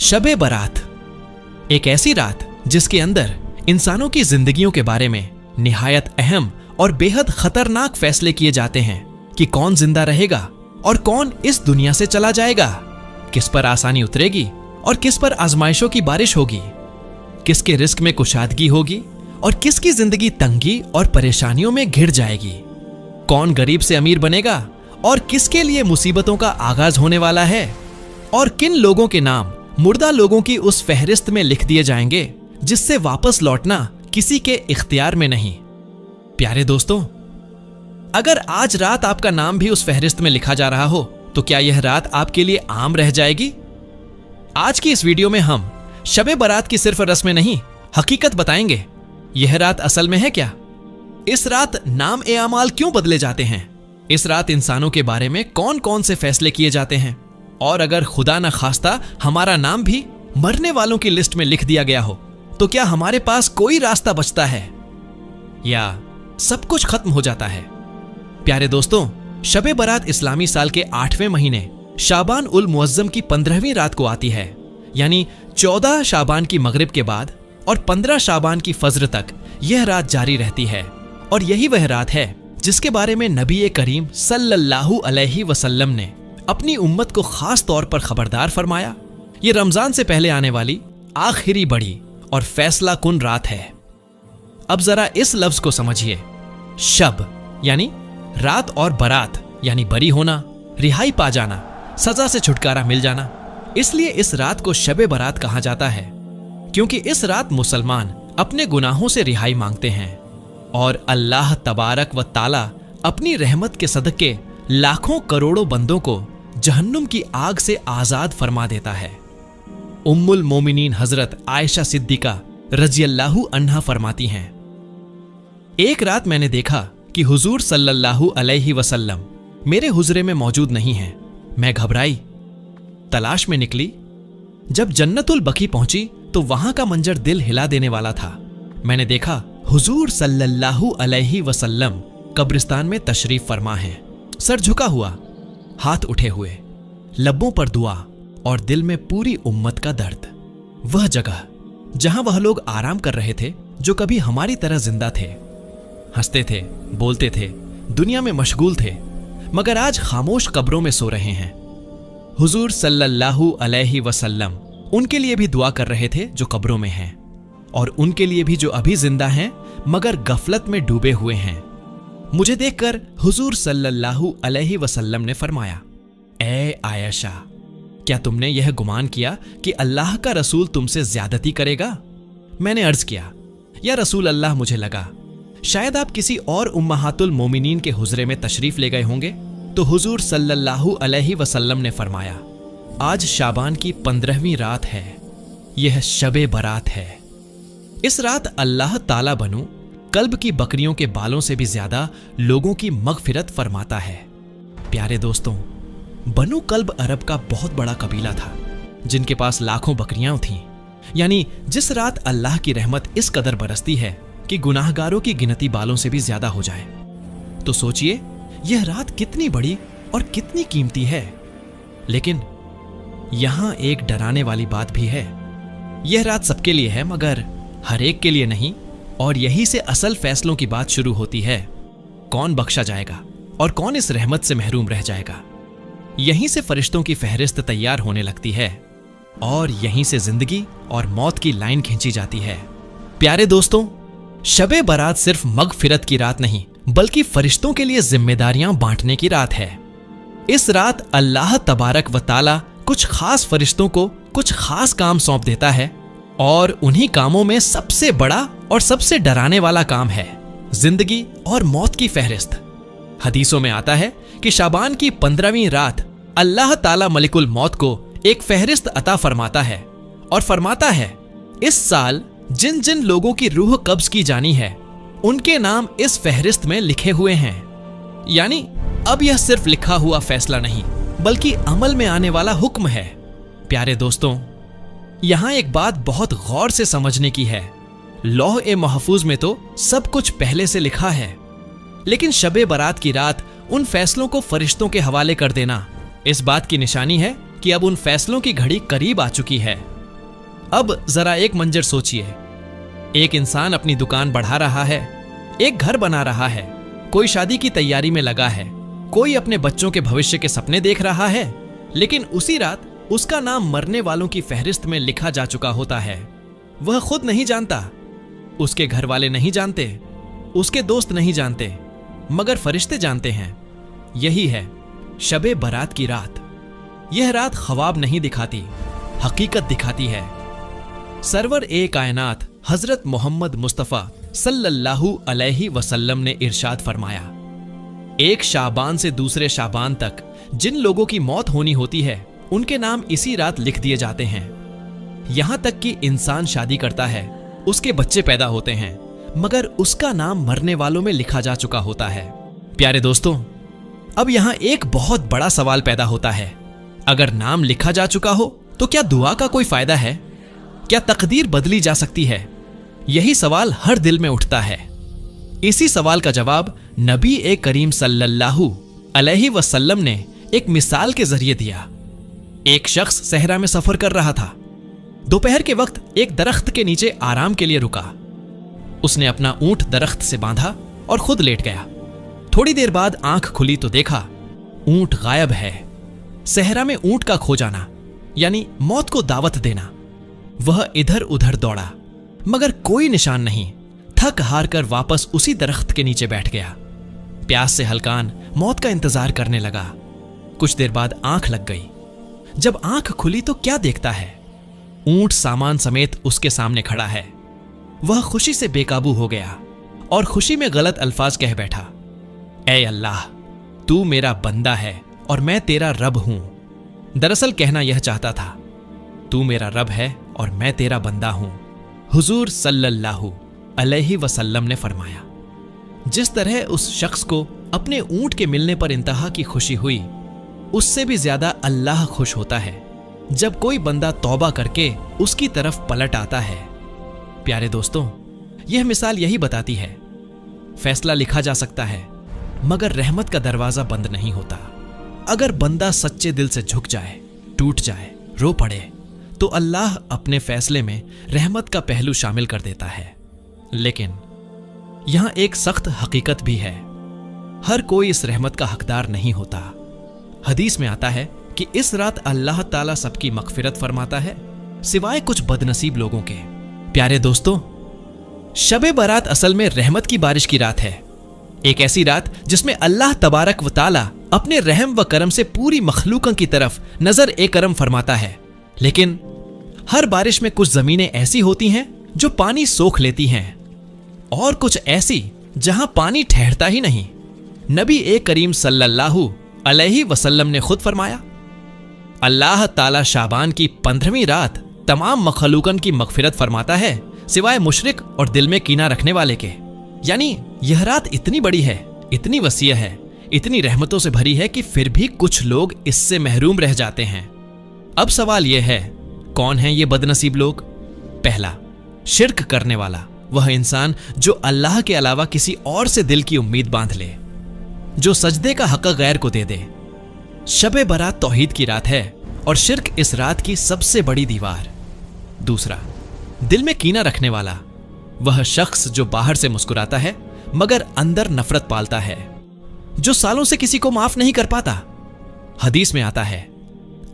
शबे बारात, एक ऐसी रात जिसके अंदर इंसानों की जिंदगियों के बारे में निहायत अहम और बेहद खतरनाक फैसले किए जाते हैं कि कौन जिंदा रहेगा और कौन इस दुनिया से चला जाएगा, किस पर आसानी उतरेगी और किस पर आजमाइशों की बारिश होगी, किसके रिस्क में कुशादगी होगी और किसकी जिंदगी तंगी और परेशानियों में घिर जाएगी, कौन गरीब से अमीर बनेगा और किसके लिए मुसीबतों का आगाज होने वाला है, और किन लोगों के नाम मुर्दा लोगों की उस फहरिस्त में लिख दिए जाएंगे जिससे वापस लौटना किसी के इख्तियार में नहीं। प्यारे दोस्तों, अगर आज रात आपका नाम भी उस फहरिस्त में लिखा जा रहा हो तो क्या यह रात आपके लिए आम रह जाएगी? आज की इस वीडियो में हम शबे बारात की सिर्फ रस्में नहीं, हकीकत बताएंगे। यह रात असल में है क्या? इस रात नाम ए अमाल क्यों बदले जाते हैं? इस रात इंसानों के बारे में कौन कौन से फैसले किए जाते हैं? और अगर खुदा न खास्ता हमारा नाम भी मरने वालों की लिस्ट में लिख दिया गया हो तो क्या हमारे पास कोई रास्ता बचता है या सब कुछ खत्म हो जाता है? प्यारे दोस्तों, शबे बारात इस्लामी साल के 8वें महीने शाबान उल मुअज्जम की 15वीं रात को आती है, यानी 14 शाबान की मगरिब के बाद और 15 शाबान की फज्र तक यह रात जारी रहती है। और यही वह रात है जिसके बारे में नबी करीम सल्लल्लाहु अलैहि वसल्लम ने अपनी उम्मत को खास तौर पर खबरदार फरमाया। ये रमजान से पहले आने वाली आखिरी बड़ी और फैसला कुन रात है। अब जरा इस लफ्ज को समझिए, शब यानी रात और बारात यानी बरी होना, रिहाई पा जाना, सजा से छुटकारा मिल जाना। इसलिए इस रात को शबे बारात कहा जाता है क्योंकि इस रात मुसलमान अपने गुनाहों से रिहाई मांगते हैं और अल्लाह तबारक व ताला अपनी रहमत के सदके लाखों करोड़ों बंदों को जहन्नुम की आग से आजाद फरमा देता है। उम्मुल मोमिनीन हजरत आयशा सिद्दीका रज़ियल्लाहु अन्हा फरमाती हैं, एक रात मैंने देखा कि हुजूर सल्लल्लाहु अलैहि वसल्लम मेरे हुजरे में मौजूद नहीं हैं। मैं घबराई, तलाश में निकली। जब जन्नतुल बकी पहुंची तो वहां का मंजर दिल हिला देने वाला था। मैंने देखा हुजूर सल्लल्लाहु अलैहि वसल्लम कब्रिस्तान में तशरीफ फरमा है, सर झुका हुआ, हाथ उठे हुए, लब्बों पर दुआ और दिल में पूरी उम्मत का दर्द। वह जगह जहां वह लोग आराम कर रहे थे जो कभी हमारी तरह जिंदा थे, हंसते थे, बोलते थे, दुनिया में मशगूल थे, मगर आज खामोश कब्रों में सो रहे हैं। हुजूर सल्लल्लाहु अलैहि वसल्लम उनके लिए भी दुआ कर रहे थे जो कब्रों में हैं, और उनके लिए भी जो अभी जिंदा हैं मगर गफलत में डूबे हुए हैं। मुझे देखकर हुजूर सल्लल्लाहु अलैहि वसल्लम ने फरमाया, ए आयशा, क्या तुमने यह गुमान किया कि अल्लाह का रसूल तुमसे ज्यादती करेगा? मैंने अर्ज किया, या रसूल अल्लाह, मुझे लगा शायद आप किसी और उम्महातुल मोमिनीन के हुजरे में तशरीफ ले गए होंगे। तो हुजूर सल्लल्लाहु अलैहि वसल्लम ने फरमाया, आज शाबान की 15वीं रात है, यह शबे बारात है। इस रात अल्लाह ताला बनु कल्ब की बकरियों के बालों से भी ज्यादा लोगों की मगफिरत फरमाता है। प्यारे दोस्तों, बनु कल्ब अरब का बहुत बड़ा कबीला था जिनके पास लाखों बकरियां थीं। यानी जिस रात अल्लाह की रहमत इस कदर बरसती है कि गुनाहगारों की गिनती बालों से भी ज्यादा हो जाए। तो सोचिए यह रात कितनी बड़ी और कितनी कीमती है। लेकिन यहां एक डराने वाली बात भी है। यह रात सबके लिए है मगर हर एक के लिए नहीं, और यही से असल फैसलों की बात शुरू होती है। कौन बख्शा जाएगा और कौन इस रहमत से महरूम रह जाएगा। यहीं से फरिश्तों की फहरिस्त तैयार होने लगती है और यहीं से जिंदगी और मौत की लाइन खींची जाती है। प्यारे दोस्तों, शबे बारात सिर्फ मगफिरत की रात नहीं बल्कि फरिश्तों के लिए जिम्मेदारियां बांटने की रात है। इस रात अल्लाह तबारक व ताला कुछ खास फरिश्तों को कुछ खास काम सौंप देता है, और उन्हीं कामों में सबसे बड़ा और सबसे डराने वाला काम है जिंदगी और मौत की फहरिस्त। हदीसों में आता है कि शाबान की 15वीं रात अल्लाह ताला मलिकुल मौत को एक फहरिस्त अता फरमाता है और फरमाता है, इस साल जिन जिन लोगों की रूह कब्ज की जानी है उनके नाम इस फहरिस्त में लिखे हुए हैं। यानी अब यह सिर्फ लिखा हुआ फैसला नहीं बल्कि अमल में आने वाला हुक्म है। प्यारे दोस्तों, यहां एक बात बहुत गौर से समझने की है। लौह ए महफूज में तो सब कुछ पहले से लिखा है, लेकिन शबे बारात की रात उन फैसलों को फरिश्तों के हवाले कर देना इस बात की निशानी है कि अब उन फैसलों की घड़ी करीब आ चुकी है। अब जरा एक मंजर सोचिए, एक इंसान अपनी दुकान बढ़ा रहा है, एक घर बना रहा है, कोई शादी की तैयारी में लगा है, कोई अपने बच्चों के भविष्य के सपने देख रहा है, लेकिन उसी रात उसका नाम मरने वालों की फहरिस्त में लिखा जा चुका होता है। वह खुद नहीं जानता, उसके घर वाले नहीं जानते, उसके दोस्त नहीं जानते, मगर फरिश्ते जानते हैं। यही है शबे बारात की रात। यह रात ख्वाब नहीं दिखाती, हकीकत दिखाती है। सरवर ए कायनात हजरत मोहम्मद मुस्तफ़ा सल्लल्लाहु अलैहि वसल्लम ने इरशाद फरमाया, एक शाबान से दूसरे शाबान तक जिन लोगों की मौत होनी होती है, उनके नाम इसी रात लिख दिए जाते हैं। यहां तक कि इंसान शादी करता है, उसके बच्चे पैदा होते हैं, मगर उसका नाम मरने वालों में लिखा जा चुका होता है। प्यारे दोस्तों, अब यहां एक बहुत बड़ा सवाल पैदा होता है, अगर नाम लिखा जा चुका हो तो क्या दुआ का कोई फायदा है? क्या तकदीर बदली जा सकती है? यही सवाल हर दिल में उठता है। इसी सवाल का जवाब नबी ए करीम सल्लल्लाहु अलैहि वसल्लम ने एक मिसाल के जरिए दिया। एक शख्स सहरा में सफर कर रहा था। दोपहर के वक्त एक दरख्त के नीचे आराम के लिए रुका। उसने अपना ऊंट दरख्त से बांधा और खुद लेट गया। थोड़ी देर बाद आंख खुली तो देखा ऊंट गायब है। सहरा में ऊंट का खो जाना यानी मौत को दावत देना। वह इधर उधर दौड़ा, मगर कोई निशान नहीं। थक हार कर वापस उसी दरख्त के नीचे बैठ गया। प्यास से हलकान मौत का इंतजार करने लगा। कुछ देर बाद आंख लग गई। जब आंख खुली तो क्या देखता है, ऊंट सामान समेत उसके सामने खड़ा है। वह खुशी से बेकाबू हो गया और खुशी में गलत अल्फाज कह बैठा, ऐ अल्लाह, तू मेरा बंदा है और मैं तेरा रब हूं। दरअसल कहना यह चाहता था, तू मेरा रब है और मैं तेरा बंदा हूं। हुजूर सल्लल्लाहु अलैहि वसल्लम ने फरमाया, जिस तरह उस शख्स को अपने ऊंट के मिलने पर इंतहा की खुशी हुई, उससे भी ज्यादा अल्लाह खुश होता है जब कोई बंदा तौबा करके उसकी तरफ पलट आता है। प्यारे दोस्तों, यह मिसाल यही बताती है, फैसला लिखा जा सकता है मगर रहमत का दरवाजा बंद नहीं होता। अगर बंदा सच्चे दिल से झुक जाए, टूट जाए, रो पड़े, तो अल्लाह अपने फैसले में रहमत का पहलू शामिल कर देता है। लेकिन यहां एक सख्त हकीकत भी है, हर कोई इस रहमत का हकदार नहीं होता। हदीस में आता है कि इस रात अल्लाह ताला सबकी मगफिरत फरमाता है सिवाय कुछ बदनसीब लोगों के। प्यारे दोस्तों, शबे बारात असल में रहमत की बारिश की रात है। एक ऐसी रात जिसमें अल्लाह तबारक व ताला अपने रहम व करम से पूरी मखलूकों की तरफ नजर ए करम फरमाता है। लेकिन हर बारिश में कुछ जमीनें ऐसी होती हैं जो पानी सोख लेती हैं और कुछ ऐसी जहां पानी ठहरता ही नहीं। नबी ए करीम सल्लल्लाहु अलैहि वसल्लम ने खुद फरमाया, अल्लाह ताला शाबान की 15वीं रात तमाम मखलूकन की मगफिरत फरमाता है सिवाय मुशरिक और दिल में कीना रखने वाले के। यानी यह रात इतनी बड़ी है, इतनी वसीय है, इतनी रहमतों से भरी है कि फिर भी कुछ लोग इससे महरूम रह जाते हैं। अब सवाल यह है, कौन है ये बदनसीब लोग? पहला, शिर्क करने वाला, वह इंसान जो अल्लाह के अलावा किसी और से दिल की उम्मीद बांध ले, जो सजदे का हक गैर को दे दे। शबे बारात तौहीद की रात है और शिर्क इस रात की सबसे बड़ी दीवार। दूसरा, दिल में कीना रखने वाला, वह शख्स जो बाहर से मुस्कुराता है मगर अंदर नफरत पालता है, जो सालों से किसी को माफ नहीं कर पाता। हदीस में आता है,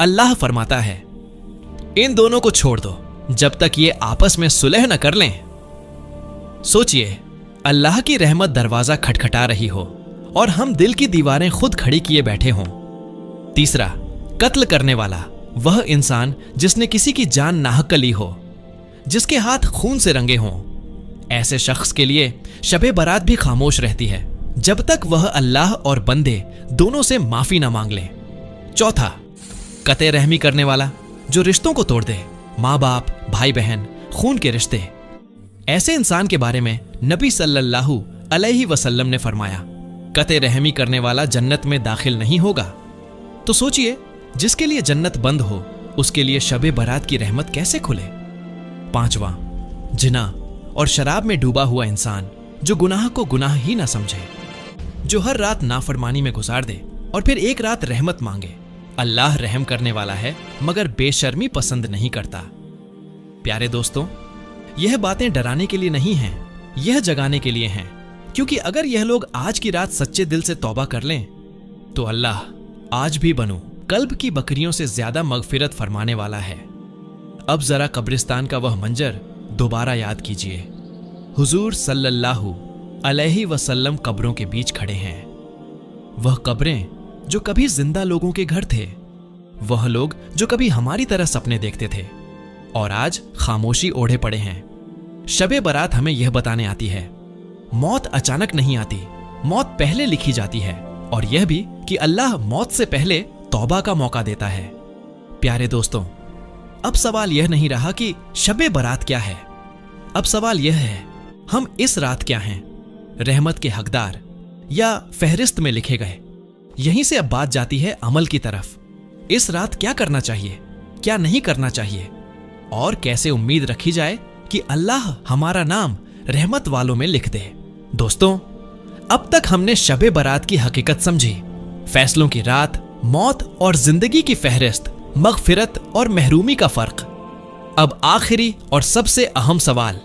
अल्लाह फरमाता है, इन दोनों को छोड़ दो जब तक ये आपस में सुलह न कर लें। सोचिए, अल्लाह की रहमत दरवाजा खटखटा रही हो और हम दिल की दीवारें खुद खड़ी किए बैठे हों। तीसरा, कत्ल करने वाला, वह इंसान जिसने किसी की जान नाहक ली हो, जिसके हाथ खून से रंगे हों। ऐसे शख्स के लिए शबे बारात भी खामोश रहती है जब तक वह अल्लाह और बंदे दोनों से माफी ना मांग ले। चौथा, कते रहमी करने वाला, जो रिश्तों को तोड़ दे, माँ बाप, भाई बहन, खून के रिश्ते। ऐसे इंसान के बारे में नबी सल्लल्लाहु अलैहि वसल्लम ने फरमाया, कते रहमी करने वाला जन्नत में दाखिल नहीं होगा। तो सोचिए, जिसके लिए जन्नत बंद हो उसके लिए शबे बारात की रहमत कैसे खुले। पांचवा, जिना और शराब में डूबा हुआ इंसान जो गुनाह को गुनाह ही ना समझे, जो हर रात नाफरमानी में गुजार दे और फिर एक रात रहमत मांगे। अल्लाह रहम करने वाला है मगर बेशर्मी पसंद नहीं करता। प्यारे दोस्तों, यह बातें डराने के लिए नहीं हैं, यह जगाने के लिए हैं, क्योंकि अगर यह लोग आज की रात सच्चे दिल से तौबा कर लें तो अल्लाह आज भी बनो कल्ब की बकरियों से ज्यादा मगफिरत फरमाने वाला है। अब जरा कब्रिस्तान का वह मंजर दोबारा याद कीजिए। हुजूर सल्लल्लाहु अलैहि वसल्लम कब्रों के बीच खड़े हैं। वह कब्रें जो कभी जिंदा लोगों के घर थे, वह लोग जो कभी हमारी तरह सपने देखते थे और आज खामोशी ओढ़े पड़े हैं। शबे बारात हमें यह बताने आती है, मौत अचानक नहीं आती, मौत पहले लिखी जाती है, और यह भी कि अल्लाह मौत से पहले तौबा का मौका देता है। प्यारे दोस्तों, अब सवाल यह नहीं रहा कि शबे बारात क्या है, अब सवाल यह है हम इस रात क्या हैं, रहमत के हकदार या फहरिस्त में लिखे गए। यहीं से अब बात जाती है अमल की तरफ। इस रात क्या करना चाहिए, क्या नहीं करना चाहिए, और कैसे उम्मीद रखी जाए कि अल्लाह हमारा नाम रहमत वालों में लिख दे। दोस्तों, अब तक हमने शबे बारात की हकीकत समझी, फैसलों की रात, मौत और जिंदगी की फहरिस्त, मगफिरत और महरूमी का फर्क। अब आखिरी और सबसे अहम सवाल,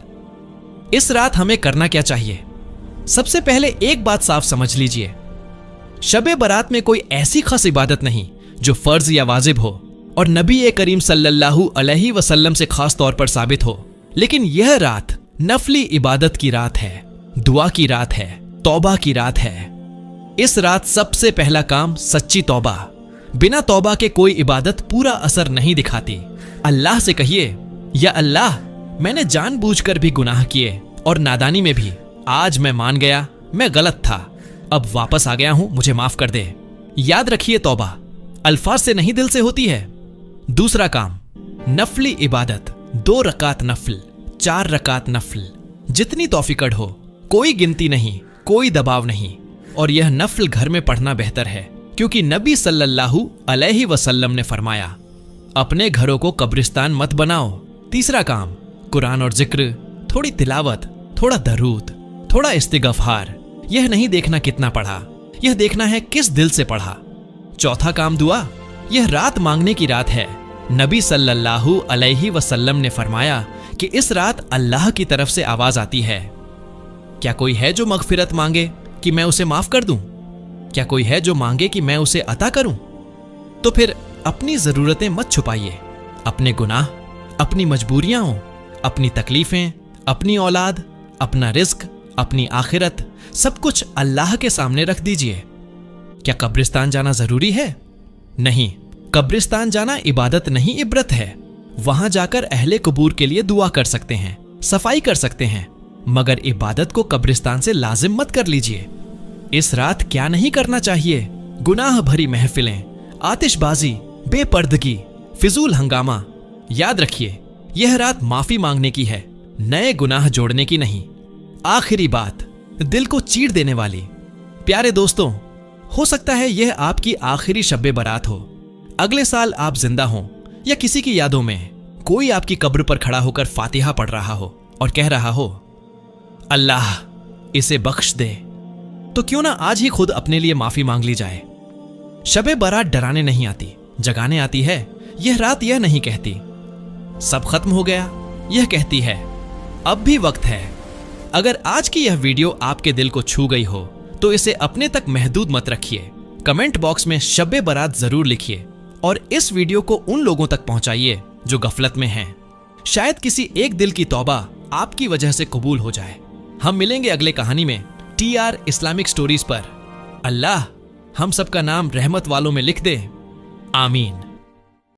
इस रात हमें करना क्या चाहिए? सबसे पहले एक बात साफ समझ लीजिए, शबे बारात में कोई ऐसी खास इबादत नहीं जो फर्ज या वाजिब हो और नबी करीम सल्लल्लाहु अलैहि वसल्लम से खास तौर पर साबित हो, लेकिन यह रात नफली इबादत की रात है, दुआ की रात है, तौबा की रात है। इस रात सबसे पहला काम सच्ची तौबा। बिना तौबा के कोई इबादत पूरा असर नहीं दिखाती। अल्लाह से कहिए, या अल्लाह, मैंने जानबूझकर भी गुनाह किए और नादानी में भी, आज मैं मान गया मैं गलत था, अब वापस आ गया हूं, मुझे माफ कर दे। याद रखिए, तौबा अल्फाज से नहीं दिल से होती है। दूसरा काम, नफली इबादत, 2 रकात नफल, 4 रकात नफल, जितनी तौफीक हो, कोई गिनती नहीं, कोई दबाव नहीं, और यह नफल घर में पढ़ना बेहतर है, क्योंकि नबी सल्लल्लाहु अलैहि वसल्लम ने फरमाया, अपने घरों को कब्रिस्तान मत बनाओ। तीसरा काम, कुरान और जिक्र, थोड़ी तिलावत, थोड़ा दरूद, थोड़ा इस्तिगफार। यह नहीं देखना कितना पढ़ा, यह देखना है किस दिल से पढ़ा। चौथा काम, दुआ। यह रात मांगने की रात है। नबी सल्लल्लाहु अलैहि वसल्लम ने फरमाया कि इस रात अल्लाह की तरफ से आवाज आती है, क्या कोई है जो मगफिरत मांगे कि मैं उसे माफ कर दूं? क्या कोई है जो मांगे कि मैं उसे अता करूं? तो फिर अपनी जरूरतें मत छुपाइए, अपने गुनाह, अपनी मजबूरियां हो, अपनी तकलीफें, अपनी औलाद, अपना रिज्क, अपनी आखिरत, सब कुछ अल्लाह के सामने रख दीजिए। क्या कब्रिस्तान जाना जरूरी है? नहीं, कब्रिस्तान जाना इबादत नहीं, इबरत है। वहां जाकर अहले कबूर के लिए दुआ कर सकते हैं, सफाई कर सकते हैं, मगर इबादत को कब्रिस्तान से लाजिम मत कर लीजिए। इस रात क्या नहीं करना चाहिए? गुनाह भरी महफिलें, आतिशबाजी, बेपर्दगी, फिजूल हंगामा। याद रखिए, यह रात माफी मांगने की है, नए गुनाह जोड़ने की नहीं। आखिरी बात, दिल को चीर देने वाली। प्यारे दोस्तों, हो सकता है यह आपकी आखिरी शब्बे बारात हो। अगले साल आप जिंदा हो या किसी की यादों में कोई आपकी कब्र पर खड़ा होकर फातिहा पढ़ रहा हो और कह रहा हो, अल्लाह इसे बख्श दे, तो क्यों ना आज ही खुद अपने लिए माफी मांग ली जाए। शबे बारात डराने नहीं आती, जगाने आती है। यह रात यह नहीं कहती सब खत्म हो गया, यह कहती है अब भी वक्त है। अगर आज की यह वीडियो आपके दिल को छू गई हो तो इसे अपने तक महदूद मत रखिए। कमेंट बॉक्स में शब्बे बारात जरूर लिखिए और इस वीडियो को उन लोगों तक पहुंचाइए जो गफलत में हैं। शायद किसी एक दिल की तौबा आपकी वजह से कबूल हो जाए। हम मिलेंगे अगले कहानी में TR इस्लामिक स्टोरीज पर। अल्लाह हम सबका नाम रहमत वालों में लिख दे। आमीन।